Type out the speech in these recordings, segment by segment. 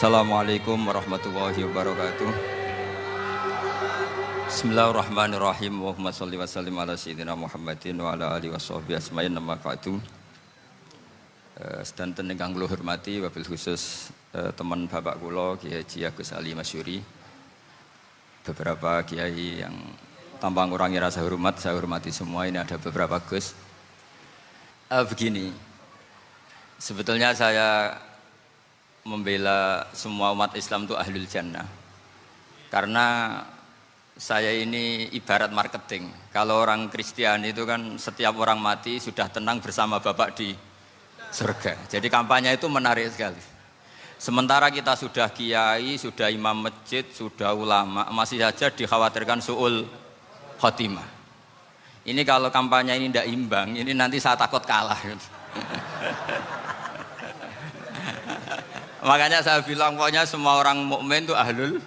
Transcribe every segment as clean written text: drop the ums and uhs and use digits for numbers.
Assalamualaikum warahmatullahi wabarakatuh. Bismillahirrahmanirrahim. Allahumma sholli wa sallim ala sayyidina Muhammadin wa ala alihi washabbihi asma'in amma ba'du. Sedanten ingkang kula hormati wabil khusus teman bapak kula Kiai Haji Agus Ali Masyuri. Beberapa kiai yang tanpa ngurangi rasa hormat, saya hormati semua. Ini ada beberapa Gus. Begini. Sebetulnya saya membela semua umat Islam itu ahlul jannah. Karena saya ini ibarat marketing. Kalau orang Kristiani itu kan setiap orang mati sudah tenang bersama Bapak di surga. Jadi kampanye itu menarik sekali. Sementara kita sudah kiai, sudah imam masjid, sudah ulama, masih saja dikhawatirkan su'ul khotimah. Ini kalau kampanye ini tidak imbang, ini nanti saya takut kalah. Makanya saya bilang pokoknya semua orang mukmin itu ahlul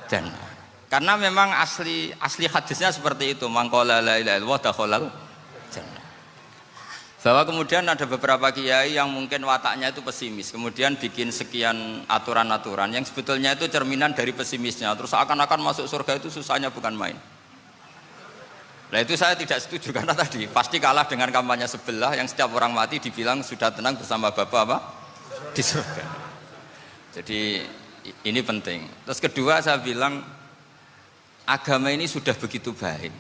jannah. Karena memang asli hadisnya seperti itu, man qala la ilaha illallah dakhalal jannah. Bahwa kemudian ada beberapa kiai yang mungkin wataknya itu pesimis, kemudian bikin sekian aturan-aturan yang sebetulnya itu cerminan dari pesimisnya. Terus akan-akan masuk surga itu susahnya bukan main. Nah itu saya tidak setuju karena tadi pasti kalah dengan kampanye sebelah yang setiap orang mati dibilang sudah tenang bersama Bapak apa? Di surga. Jadi ini penting. Terus kedua saya bilang agama ini sudah begitu baik.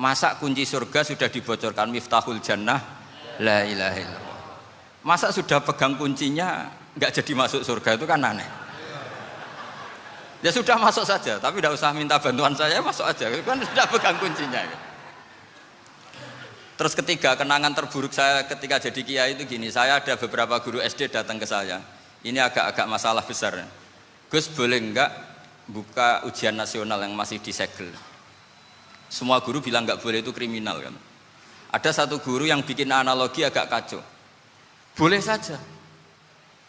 Masa kunci surga sudah dibocorkan miftahul jannah la ilaha illallah. Masa sudah pegang kuncinya nggak jadi masuk surga itu kan aneh. Ya sudah masuk saja, tapi tidak usah minta bantuan saya, masuk aja. Kan sudah pegang kuncinya. Terus ketiga, kenangan terburuk saya ketika jadi kiai itu gini, saya ada beberapa guru SD datang ke saya. Ini agak-agak masalah besar. Gus boleh enggak buka ujian nasional yang masih disegel? Semua guru bilang enggak boleh, itu kriminal kan. Ada satu guru yang bikin analogi agak kacau. Boleh saja.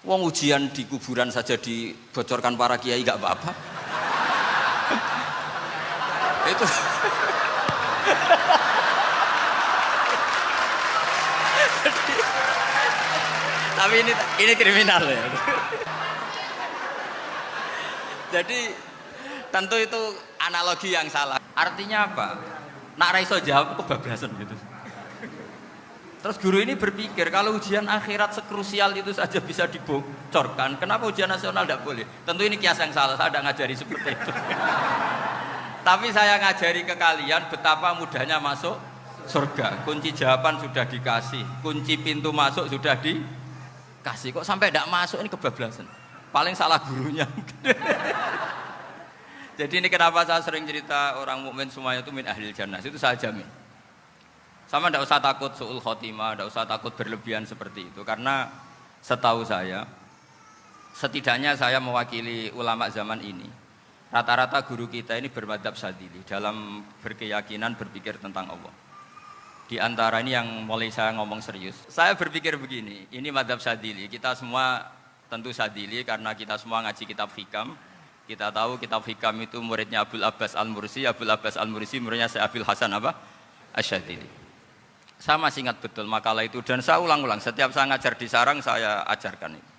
Wong ujian di kuburan saja dibocorkan para kiai enggak apa-apa. Itu tapi ini kriminal ya. Jadi tentu itu analogi yang salah. Artinya apa? Nak raiso jawab kebablasan gitu. Terus guru ini berpikir kalau ujian akhirat sekrusial itu saja bisa dibocorkan, kenapa ujian nasional tidak boleh? Tentu ini kias yang salah, saya tidak ngajari seperti itu. Tapi saya ngajari ke kalian betapa mudahnya masuk surga. Kunci jawaban sudah dikasih, kunci pintu masuk sudah dikasih. Kok sampai tidak masuk, ini kebablasan. Paling salah gurunya. Jadi ini kenapa saya sering cerita orang mukmin semuanya itu min ahlil jannah, itu saya jamin. Sama tidak usah takut su'ul khotimah, tidak usah takut berlebihan seperti itu. Karena setahu saya, setidaknya saya mewakili ulama zaman ini, rata-rata guru kita ini bermadzhab Syadzili dalam berkeyakinan berpikir tentang Allah. Di antara ini yang mulai saya ngomong serius, saya berpikir begini, ini madzhab Syadzili, kita semua tentu Syadzili karena kita semua ngaji kitab hikam. Kita tahu kitab hikam itu muridnya Abul Abbas Al-Mursi, Abul Abbas Al-Mursi muridnya Syekh Abil Hasan apa? Asy-Syadzili. Saya masih ingat betul makalah itu dan saya ulang-ulang, setiap saya ngajar di sarang saya ajarkan ini.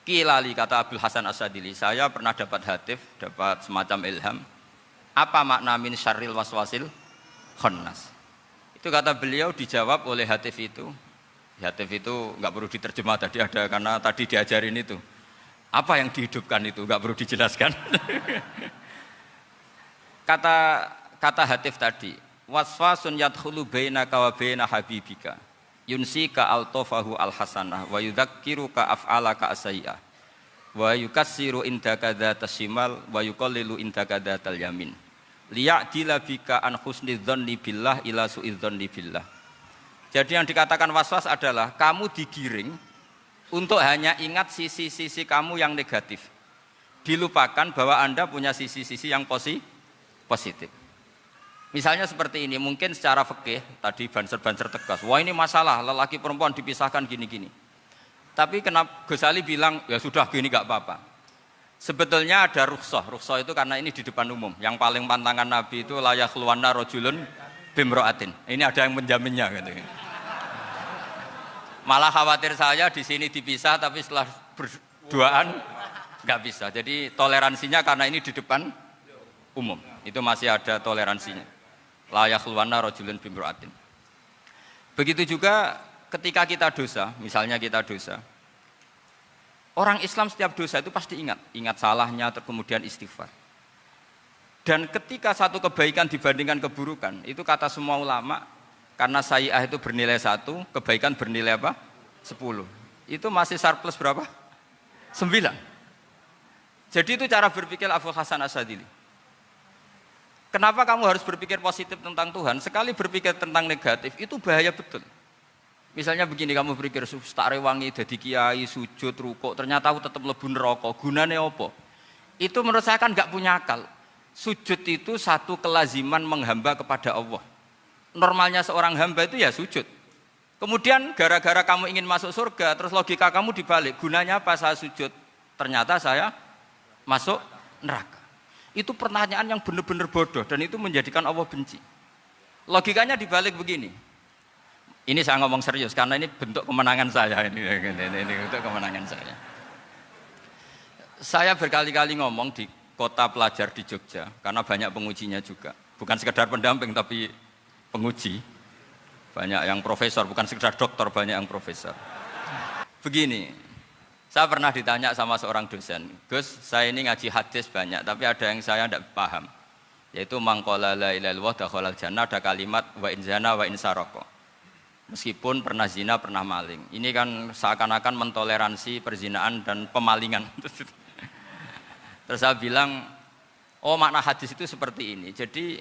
Kilali kata Abul Hasan Asy-Syadzili, saya pernah dapat hatif, dapat semacam ilham. Apa makna min syarril waswasil khannas? Itu kata beliau dijawab oleh hatif itu. Hatif itu nggak perlu diterjemah tadi ada karena tadi diajarin itu. Apa yang dihidupkan itu nggak perlu dijelaskan. Kata hatif tadi, waswasun yadkhulu bainaka wa baina habibika yunsika altofahu alhasanah wa yudzakiruka af'alaka asai'ah wa yukassiru indaka dzatas shimal wa yuqallilu indaka dzatal yamin liya'dila bika an husnidzanni billah ila su'idzanni billah. Jadi yang dikatakan waswas adalah kamu digiring untuk hanya ingat sisi-sisi kamu yang negatif, dilupakan bahwa Anda punya sisi-sisi yang positif. Misalnya seperti ini, mungkin secara fikih tadi banser-banser tegas, wah ini masalah lelaki perempuan dipisahkan gini-gini. Tapi kenapa Gus Ali bilang ya sudah gini gak apa-apa. Sebetulnya ada rukhsah itu karena ini di depan umum. Yang paling pantangan Nabi itu la yakhluwanna rajulun bimra'atin. Ini ada yang menjaminnya gitu. Malah khawatir saya di sini dipisah tapi setelah duaan nggak bisa. Jadi toleransinya karena ini di depan umum, itu masih ada toleransinya. La yakhluwanna rajulun bimra'atin. Begitu juga ketika kita dosa, misalnya kita dosa, orang Islam setiap dosa itu pasti ingat salahnya, kemudian istighfar. Dan ketika satu kebaikan dibandingkan keburukan, itu kata semua ulama, karena sayyi'ah itu bernilai 1, kebaikan bernilai apa? 10. Itu masih surplus berapa? 9. Jadi itu cara berpikir Abu Hasan Asyadzili. Kenapa kamu harus berpikir positif tentang Tuhan? Sekali berpikir tentang negatif, itu bahaya betul. Misalnya begini, kamu berpikir, tak rewangi, jadi kiai, sujud, rukuk, ternyata aku tetap lebu neraka, gunane apa? Itu menurut saya kan nggak punya akal. Sujud itu satu kelaziman menghamba kepada Allah. Normalnya seorang hamba itu ya sujud. Kemudian gara-gara kamu ingin masuk surga, terus logika kamu dibalik, gunanya apa saya sujud? Ternyata saya masuk neraka. Itu pertanyaan yang benar-benar bodoh dan itu menjadikan Allah benci. Logikanya dibalik begini. Ini saya ngomong serius karena ini bentuk kemenangan saya ini bentuk kemenangan saya. Saya berkali-kali ngomong di kota pelajar di Jogja karena banyak pengujinya juga. Bukan sekedar pendamping tapi penguji. Banyak yang profesor, bukan sekedar dokter, banyak yang profesor. Begini, saya pernah ditanya sama seorang dosen, Gus, saya ini ngaji hadis banyak, tapi ada yang saya tidak paham. Yaitu mangqala la ilaha illallah dakhalal jannah, ada kalimat wa in zana wa in saraka. Meskipun pernah zina, pernah maling. Ini kan seakan-akan mentoleransi perzinaan dan pemalingan. Terus saya bilang, oh makna hadis itu seperti ini. Jadi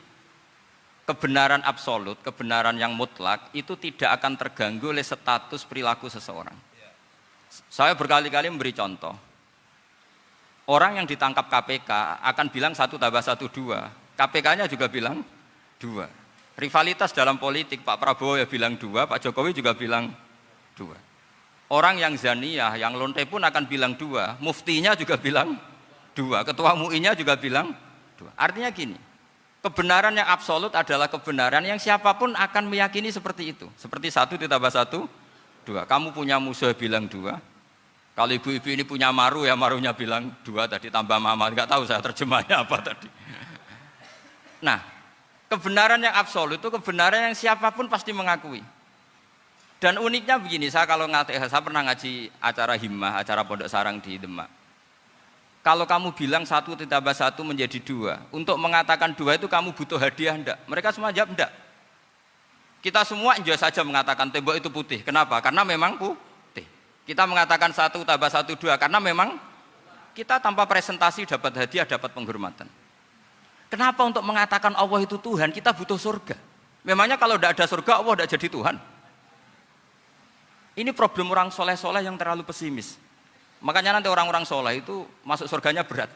kebenaran absolut, kebenaran yang mutlak itu tidak akan terganggu oleh status perilaku seseorang. Saya berkali-kali memberi contoh. Orang yang ditangkap KPK akan bilang 1 tambah 1 2. KPK-nya juga bilang 2. Rivalitas dalam politik, Pak Prabowo ya bilang 2, Pak Jokowi juga bilang 2. Orang yang zaniyah, yang lonte pun akan bilang 2, muftinya juga bilang 2, ketua MUI-nya juga bilang 2. Artinya gini, kebenaran yang absolut adalah kebenaran yang siapapun akan meyakini seperti itu. Seperti 1 ditambah 1, 2. Kamu punya musuh bilang 2. Kalau ibu-ibu ini punya maru ya marunya bilang 2 tadi tambah mama. Enggak tahu saya terjemahnya apa tadi. Nah, kebenaran yang absolut itu kebenaran yang siapapun pasti mengakui. Dan uniknya begini, saya pernah ngaji acara himmah, acara pondok sarang di Demak. Kalau kamu bilang 1 ditambah 1 menjadi 2, untuk mengatakan 2 itu kamu butuh hadiah enggak? Mereka semua jawab enggak. Kita semua enjoy saja mengatakan tembok itu putih. Kenapa? Karena memang putih. Kita mengatakan 1 tambah 1 2 karena memang kita tanpa presentasi dapat hadiah, dapat penghormatan. Kenapa untuk mengatakan Allah itu Tuhan kita butuh surga? Memangnya kalau tidak ada surga Allah tidak jadi Tuhan? Ini problem orang soleh-soleh yang terlalu pesimis. Makanya nanti orang-orang soleh itu masuk surganya berat.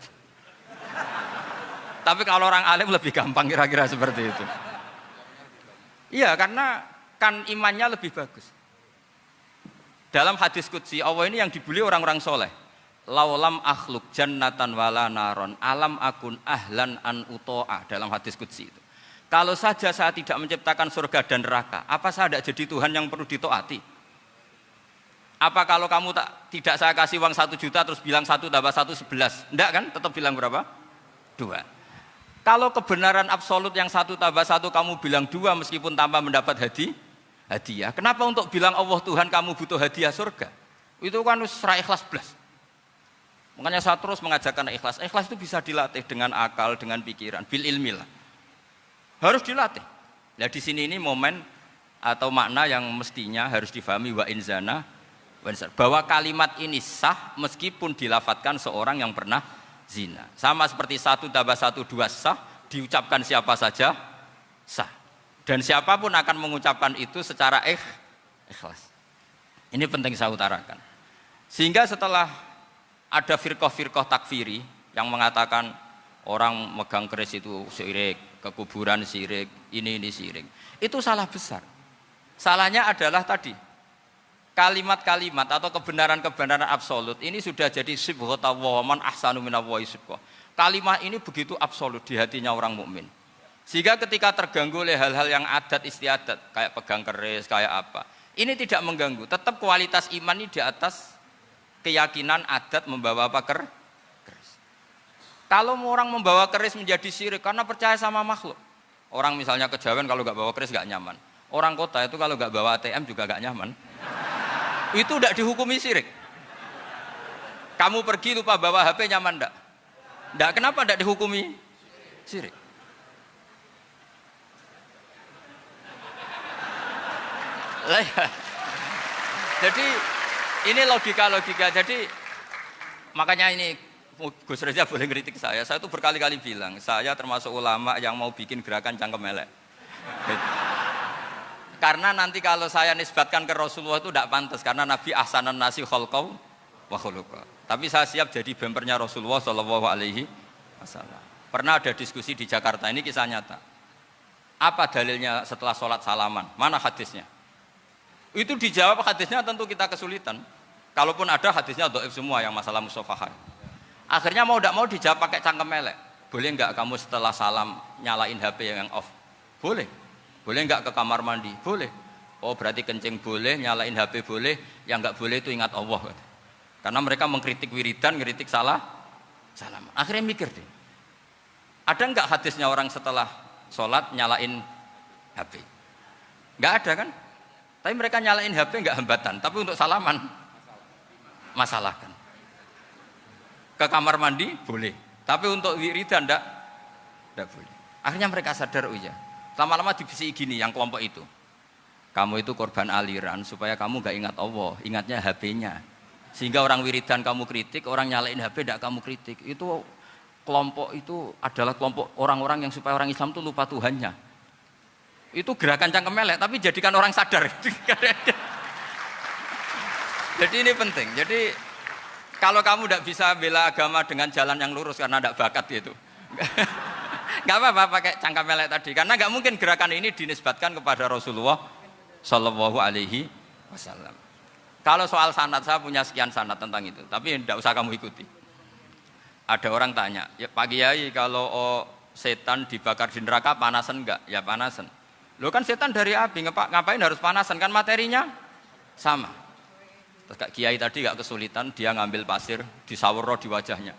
Tapi kalau orang alim lebih gampang kira-kira seperti itu. Iya, karena kan imannya lebih bagus. Dalam hadis qudsi Allah ini yang dibuli orang-orang soleh. Laulam akhluk jannatan wala naron alam akun ahlan an uto'a, dalam hadis qudsi itu. Kalau saja saya tidak menciptakan surga dan neraka, apa saya tidak jadi Tuhan yang perlu ditaati? Apa kalau kamu tidak saya kasih uang 1 juta terus bilang 1 tambah 1 11? Enggak kan? Tetap bilang berapa? 2. Kalau kebenaran absolut yang 1 tambah 1 kamu bilang 2 meskipun tanpa mendapat hadiah. Kenapa untuk bilang Allah Tuhan kamu butuh hadiah surga? Itu kan serah ikhlas belas. Makanya saya terus mengajarkan ikhlas. Ikhlas itu bisa dilatih dengan akal, dengan pikiran, bil ilmi lah. Harus dilatih. Nah di sini ini momen atau makna yang mestinya harus difahami wa inzana bahwa kalimat ini sah meskipun dilafatkan seorang yang pernah zina. Sama seperti 1 tambah 1 2 sah, diucapkan siapa saja sah. Dan siapapun akan mengucapkan itu secara ikhlas. Ini penting saya utarakan. Sehingga setelah ada firqah-firqah takfiri yang mengatakan orang megang keris itu syirik, ke kuburan syirik, ini syirik. Itu salah besar. Salahnya adalah tadi, kalimat-kalimat atau kebenaran-kebenaran absolut ini sudah jadi sibghatullah man ahsanu minallahi sibghah. Kalimat ini begitu absolut di hatinya orang mukmin. Sehingga ketika terganggu oleh hal-hal yang adat istiadat, kayak pegang keris, kayak apa, ini tidak mengganggu. Tetap kualitas iman ini di atas keyakinan adat membawa apa keris. Kalau orang membawa keris menjadi syirik karena percaya sama makhluk. Orang misalnya kejawen kalau nggak bawa keris nggak nyaman. Orang kota itu kalau nggak bawa ATM juga nggak nyaman. Itu tidak dihukumi syirik. Kamu pergi lupa bawa HP nyaman enggak? Enggak, kenapa enggak dihukumi syirik? Jadi ini logika-logika. Jadi makanya ini Gus Reza boleh kritik saya. Saya tuh berkali-kali bilang, saya termasuk ulama yang mau bikin gerakan cangkem elek. Karena nanti kalau saya nisbatkan ke Rasulullah itu tidak pantas, karena Nabi ahsanan nasi khalqau wa khuluqa. Tapi saya siap jadi bempernya Rasulullah Shallallahu Alaihi Wasallam. Pernah ada diskusi di Jakarta, ini kisah nyata. Apa dalilnya setelah sholat salaman? Mana hadisnya? Itu dijawab hadisnya tentu kita kesulitan. Kalaupun ada hadisnya dhaif semua yang masalah musafahah. Akhirnya mau tidak mau dijawab pakai cangkem elek. Boleh enggak kamu setelah salam nyalain HP yang off? Boleh. Boleh enggak ke kamar mandi? Boleh. Oh berarti kencing boleh, nyalain HP boleh, yang enggak boleh itu ingat Allah. Karena mereka mengkritik wiridan, ngeritik salam. Akhirnya mikir deh. Ada enggak hadisnya orang setelah sholat nyalain HP? Enggak ada kan? Tapi mereka nyalain HP enggak hambatan, tapi untuk salaman masalahkan. Ke kamar mandi boleh, tapi untuk wiridan enggak boleh. Akhirnya mereka sadar, oh iya. Lama-lama dibisi gini yang kelompok itu. Kamu itu korban aliran supaya kamu enggak ingat Allah, ingatnya HP-nya. Sehingga orang wiridan kamu kritik, orang nyalain HP enggak kamu kritik. Itu kelompok itu adalah kelompok orang-orang yang supaya orang Islam itu lupa Tuhannya. Itu gerakan cangkem elek, tapi jadikan orang sadar. Jadi ini penting. Jadi kalau kamu tidak bisa bela agama dengan jalan yang lurus karena tidak bakat gitu, nggak apa-apa pakai cangkem elek tadi. Karena nggak mungkin gerakan ini dinisbatkan kepada Rasulullah Shallallahu Alaihi Wasallam. Kalau soal sanad, saya punya sekian sanad tentang itu, tapi tidak usah kamu ikuti. Ada orang tanya, ya Pak Kiai kalau setan dibakar di neraka panasan enggak? Ya panasan. Lo kan setan dari api, ngapain harus panasan? Kan materinya sama. Terus Kak Kiai tadi gak kesulitan, dia ngambil pasir, disawero di wajahnya.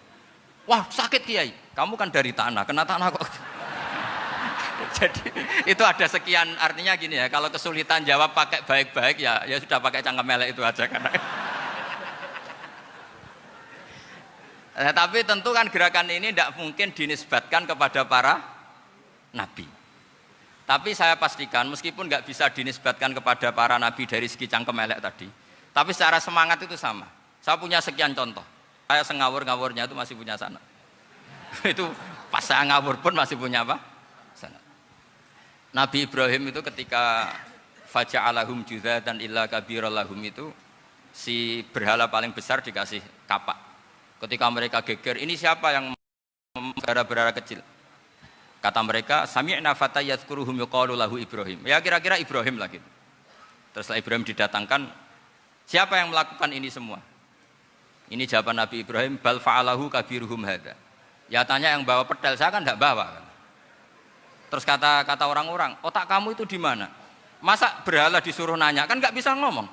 Wah sakit Kiai, kamu kan dari tanah, kena tanah kok. Jadi itu ada sekian, artinya gini ya, kalau kesulitan jawab pakai baik-baik ya sudah pakai cangkem elek itu aja. Karena tapi tentu kan gerakan ini tidak mungkin dinisbatkan kepada para nabi. Tapi saya pastikan meskipun nggak bisa dinisbatkan kepada para nabi dari segi cangkem elek tadi, tapi secara semangat itu sama. Saya punya sekian contoh. Saya sengawur-ngawurnya itu masih punya sanad. Itu pas saya ngawur pun masih punya apa? Sanad. Nabi Ibrahim itu ketika faja'alahum juzatan illa kabirallahum itu si berhala paling besar dikasih kapak. Ketika mereka geger, ini siapa yang berhala-berhala kecil? Kata mereka, sami'na fata yadhkuruhum yuqalu lahu Ibrahim. Ya kira-kira Ibrahim lah gitu. Terus Ibrahim didatangkan, siapa yang melakukan ini semua? Ini jawaban Nabi Ibrahim, bal fa'alahu kabiruhum hadza. Ya tanya yang bawa pedal, saya kan enggak bawa. Terus kata orang-orang, otak kamu itu di mana? Masa berhala disuruh nanya, kan enggak bisa ngomong.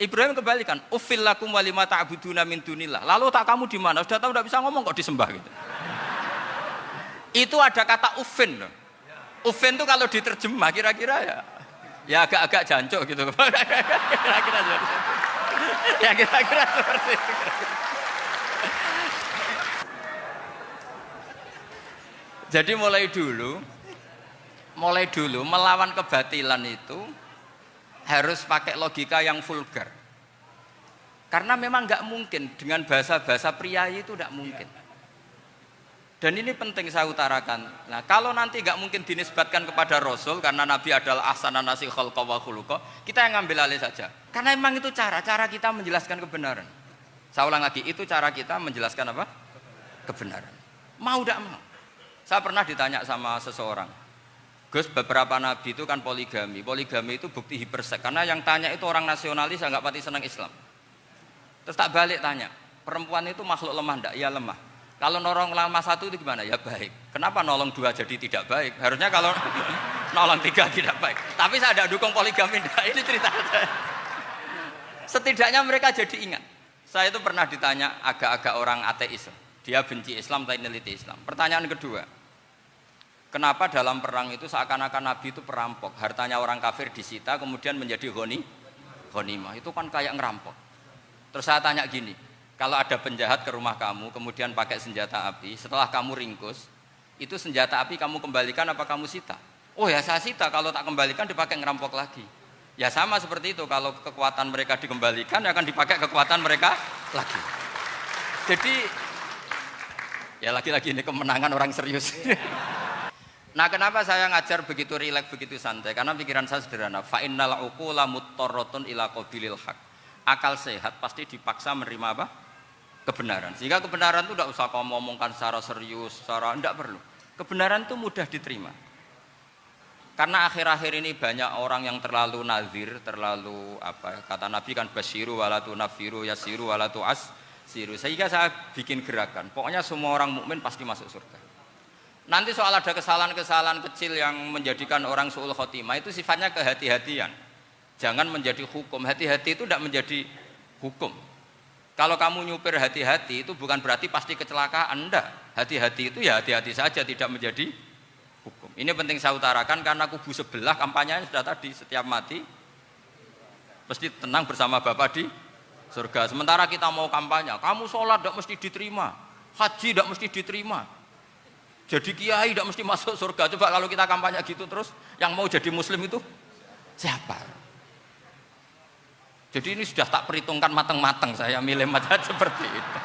Ibrahim kebalikan, uffil lakum walima ta'buduna min dunillah. Lalu otak kamu di mana? Sudah tahu enggak bisa ngomong kok disembah gitu. Itu ada kata uffin loh. Uffin itu kalau diterjemah kira-kira ya agak-agak jancuk gitu. Kira-kira seperti itu. Ya kira-kira seperti itu. Jadi mulai dulu melawan kebatilan itu harus pakai logika yang vulgar. Karena memang nggak mungkin dengan bahasa-bahasa priayi itu nggak mungkin. Dan ini penting saya utarakan. Nah, kalau nanti nggak mungkin dinisbatkan kepada Rasul karena Nabi adalah ahsanan nasi khalqa wa khuluqa, kita yang ngambil alih saja. Karena memang itu cara kita menjelaskan kebenaran. Saya ulang lagi, itu cara kita menjelaskan apa? Kebenaran. Mau tidak mau. Saya pernah ditanya sama seseorang, Gus, beberapa nabi itu kan poligami. Poligami itu bukti hiperseks. Karena yang tanya itu orang nasionalis yang nggak pati senang Islam. Terus tak balik tanya, perempuan itu makhluk lemah enggak? Ya lemah. Kalau nolong lama satu itu gimana? Ya baik. Kenapa nolong dua jadi tidak baik? Harusnya kalau nolong tiga tidak baik. Tapi saya tidak dukung poligami. Ini cerita saya. Setidaknya mereka jadi ingat. Saya itu pernah ditanya agak-agak orang ateis, dia benci Islam tapi neliti Islam. Pertanyaan kedua, kenapa dalam perang itu seakan-akan Nabi itu perampok, hartanya orang kafir disita kemudian menjadi ghanimah, itu kan kayak ngerampok. Terus saya tanya gini, kalau ada penjahat ke rumah kamu kemudian pakai senjata api, setelah kamu ringkus, itu senjata api kamu kembalikan apa kamu sita? Oh ya saya sita, kalau tak kembalikan dipakai ngerampok lagi. Ya sama seperti itu, kalau kekuatan mereka dikembalikan akan dipakai kekuatan mereka lagi. Jadi ya lagi-lagi ini kemenangan orang serius. Nah kenapa saya ngajar begitu rileks, begitu santai? Karena pikiran saya sederhana. Fa innal uqula muttarratun ila qabilil haq. Akal sehat pasti dipaksa menerima apa? Kebenaran. Sehingga kebenaran itu tidak usah kamu ngomongkan secara serius, secara tidak perlu. Kebenaran itu mudah diterima. Karena akhir-akhir ini banyak orang yang terlalu nazir, terlalu apa? Kata Nabi kan basyiru wala tunafiru, yasiru wala tu'assiru. Sehingga saya bikin gerakan. Pokoknya semua orang mukmin pasti masuk surga. Nanti soal ada kesalahan-kesalahan kecil yang menjadikan orang su'ul khotimah itu sifatnya kehati-hatian. Jangan menjadi hukum. Hati-hati itu tidak menjadi hukum. Kalau kamu nyupir hati-hati itu bukan berarti pasti kecelakaan, enggak. Hati-hati itu ya hati-hati saja, tidak menjadi hukum. Ini penting saya utarakan karena kubu sebelah kampanyenya sudah tadi, setiap mati pasti tenang bersama Bapak di surga. Sementara kita mau kampanye, kamu sholat tidak mesti diterima, haji tidak mesti diterima, jadi kiai tidak mesti masuk surga. Coba kalau kita kampanye gitu terus, yang mau jadi muslim itu siapa? Jadi ini sudah tak perhitungkan matang-matang, saya milih macam seperti itu.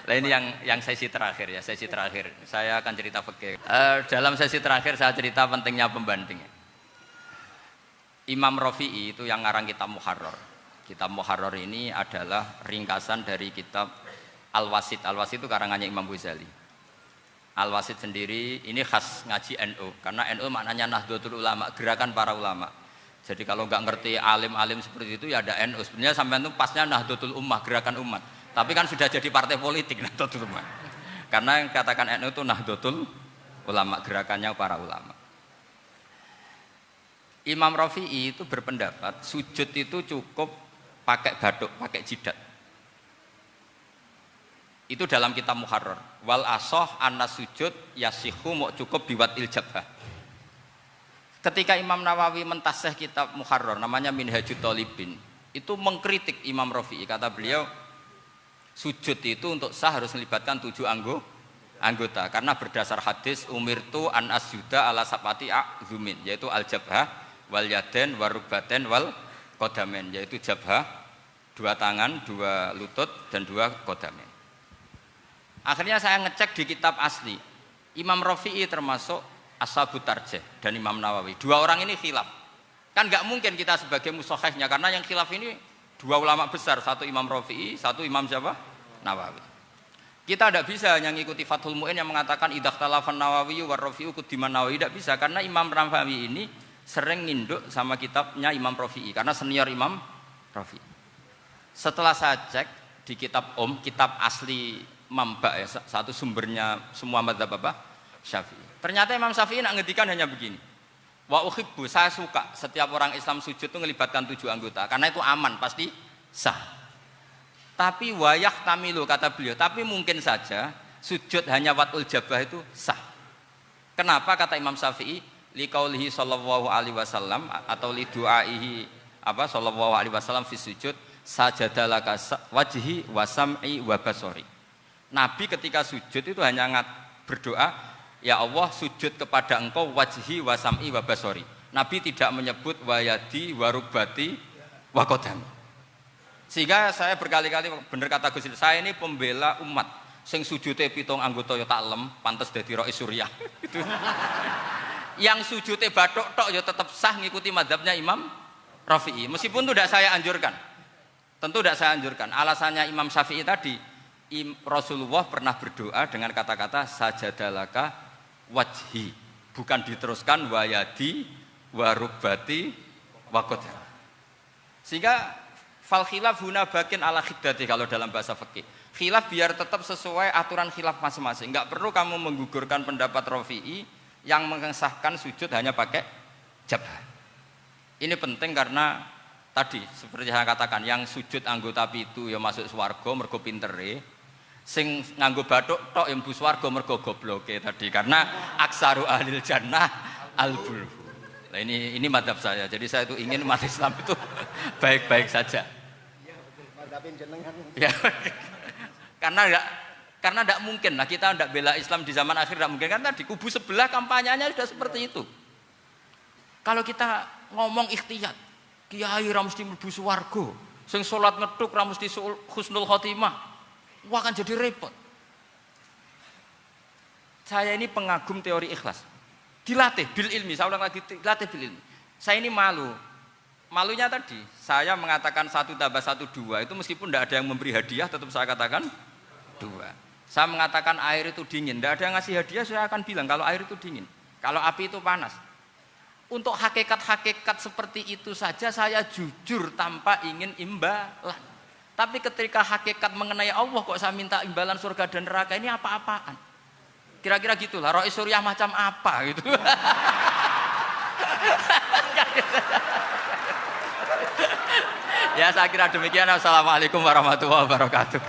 Nah ini yang sesi terakhir ya, sesi terakhir. Saya akan cerita fikih. Dalam sesi terakhir saya cerita pentingnya pembanding. Imam Rafi'i itu yang ngarang kitab Muharrar. Kitab Muharrar ini adalah ringkasan dari kitab Al-Wasit. Al-Wasit itu karangannya Imam Ghazali. Al-Wasit sendiri ini khas ngaji NU, karena NU maknanya Nahdlatul Ulama, gerakan para ulama. Jadi kalau nggak ngerti alim-alim seperti itu ya ada NU. Sebenarnya sampai itu pasnya Nahdlatul Ummah, gerakan umat. Tapi kan sudah jadi partai politik Nahdlatul Ummah. Karena yang katakan NU itu Nahdlatul Ulama, gerakannya para ulama. Imam Rafi'i itu berpendapat sujud itu cukup pakai batuk, pakai jidat. Itu dalam kitab Muharrar. Wal asoh anna sujud yasihu mau cukup biwat iljabah. Ketika Imam Nawawi mentasih kitab Muharrar namanya Minhajut Thalibin, itu mengkritik Imam Rafi'i. Kata beliau, sujud itu untuk sah harus melibatkan 7 anggota. Karena berdasar hadis umirtu an asjuda ala sabati a'zumin, yaitu al-jabhah, wal yaden, warukbaten, wal kodamen, yaitu jabhah, 2 tangan, 2 lutut, dan 2 kodamen. Akhirnya saya ngecek di kitab asli, Imam Rafi'i termasuk Ashabut Tarjih dan Imam Nawawi. 2 orang ini khilaf. Kan nggak mungkin kita sebagai mushahihnya, karena yang khilaf ini 2 ulama besar, satu Imam Rafi'i, satu Imam siapa? Nawawi. Kita tidak bisa hanya ngikuti Fathul Mu'in yang mengatakan idzakhtalafan Nawawi war Rafi'u kudiman Nawawi, tidak bisa, karena Imam Nawawi ini sering nginduk sama kitabnya Imam Rafi'i karena senior Imam Rafi'i. Setelah saya cek di kitab kitab asli Mamba ya, satu sumbernya semua mazhab apa? Syafi'i. Ternyata Imam Syafi'i nak ngedikan hanya begini. Wa uhibbu, saya suka setiap orang Islam sujud itu melibatkan 7 anggota karena itu aman, pasti sah. Tapi wayah tamilu, kata beliau, tapi mungkin saja sujud hanya watul jabah itu sah. Kenapa? Kata Imam Syafi'i, liqaulihi sallallahu alaihi wasallam atau li du'aihi apa sallallahu alaihi wasallam fi sujud sajadalaka wajhi wa sam'i wa basari. Nabi ketika sujud itu hanya berdoa, ya Allah sujud kepada engkau wajhi wa sam'i wa basari. Nabi tidak menyebut wayadi wa rukbati wa qadami. Sehingga saya berkali-kali bener kata Gus, saya ini pembela umat sing sujude 7 anggota ya tak lem pantes dadi Rais Suriah. Itu. Yang sujude bathuk tok ya tetap sah ngikuti mazhabnya Imam Rafi'i. Meskipun itu tidak saya anjurkan. Tentu tidak saya anjurkan. Alasannya Imam Syafi'i tadi, Rasulullah pernah berdoa dengan kata-kata sajadalaka wajhi, bukan diteruskan wayadi warubati wakoda. Sehingga fal khilaf huna bakin ala khiddati kalau dalam bahasa fikih. Khilaf biar tetap sesuai aturan khilaf masing-masing. Enggak perlu kamu menggugurkan pendapat Rafi'i yang mengesahkan sujud hanya pakai jabah. Ini penting karena tadi seperti saya katakan, yang sujud anggota pitu ya masuk swarga mergo pintere, sing nganggo bathuk tok yang mlebu swarga mergo gobloke tadi, karena aksaru ahlil jannah al-bulbu. Nah ini madzhab saya. Jadi saya itu ingin umat Islam itu baik-baik saja. Ya, karena tidak mungkin lah kita tidak bela Islam di zaman akhir, tidak mungkin, karena di kubu sebelah kampanyenya sudah seperti itu. Kalau kita ngomong ikhtiyat, kiai ra mesti mlebu swarga, sing salat ngethuk ra mesti husnul khotimah, wah akan jadi repot. Saya ini pengagum teori ikhlas, dilatih bil ilmi, saya ulang lagi, dilatih bil ilmi. Saya ini malunya tadi, saya mengatakan 1 tambah 1 2, itu meskipun tidak ada yang memberi hadiah, tetap saya katakan 2. Saya mengatakan air itu dingin, tidak ada yang ngasih hadiah, saya akan bilang kalau air itu dingin, kalau api itu panas. Untuk hakikat-hakikat seperti itu saja saya jujur tanpa ingin imbalan. Tapi ketika hakikat mengenai Allah kok saya minta imbalan surga dan neraka, ini apa-apaan? Kira-kira gitulah, Rois Suriah macam apa gitu. Ya saya kira demikian. Assalamualaikum warahmatullahi wabarakatuh.